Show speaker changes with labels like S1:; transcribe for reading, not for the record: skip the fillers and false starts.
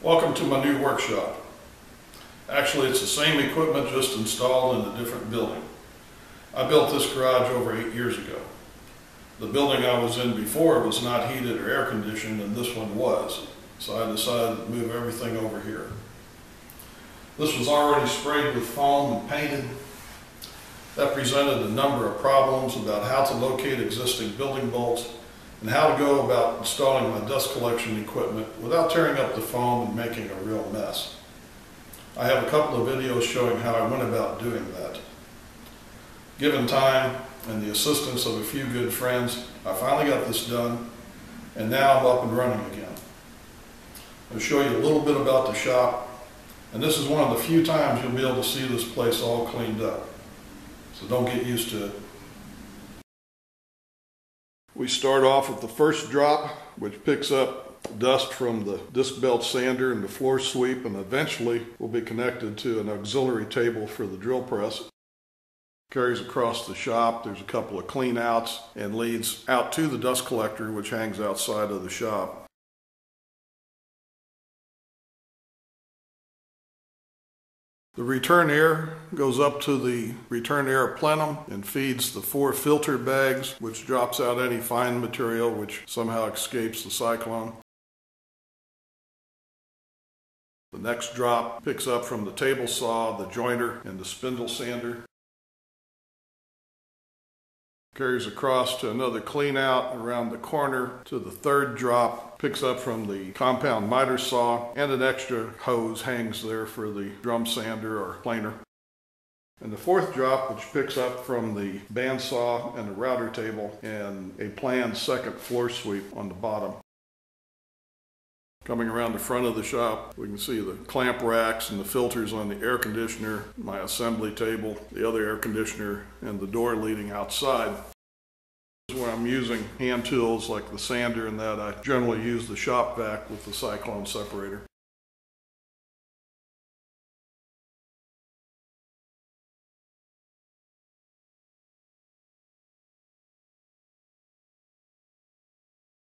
S1: Welcome to my new workshop. Actually, it's the same equipment, just installed in a different building. I built this garage over 8 years ago. The building I was in before was not heated or air conditioned, and this one was. So I decided to move everything over here. This was already sprayed with foam and painted. That presented a number of problems about how to locate existing building bolts and how to go about installing my dust collection equipment without tearing up the foam and making a real mess. I have a couple of videos showing how I went about doing that. Given time and the assistance of a few good friends, I finally got this done, and now I'm up and running again. I'll show you a little bit about the shop, and this is one of the few times you'll be able to see this place all cleaned up. So don't get used to it. We start off with the first drop, which picks up dust from the disc belt sander and the floor sweep, and eventually will be connected to an auxiliary table for the drill press. Carries across the shop. There's a couple of clean outs and leads out to the dust collector, which hangs outside of the shop. The return air goes up to the return air plenum and feeds the 4 filter bags, which drops out any fine material which somehow escapes the cyclone. The next drop picks up from the table saw, the jointer, and the spindle sander. Carries across to another clean out around the corner to the third drop, picks up from the compound miter saw, and an extra hose hangs there for the drum sander or planer. And the fourth drop, which picks up from the bandsaw and the router table, and a planned second floor sweep on the bottom. Coming around the front of the shop, we can see the clamp racks and the filters on the air conditioner, my assembly table, the other air conditioner, and the door leading outside. Where I'm using hand tools like the sander and that, I generally use the shop vac with the cyclone separator.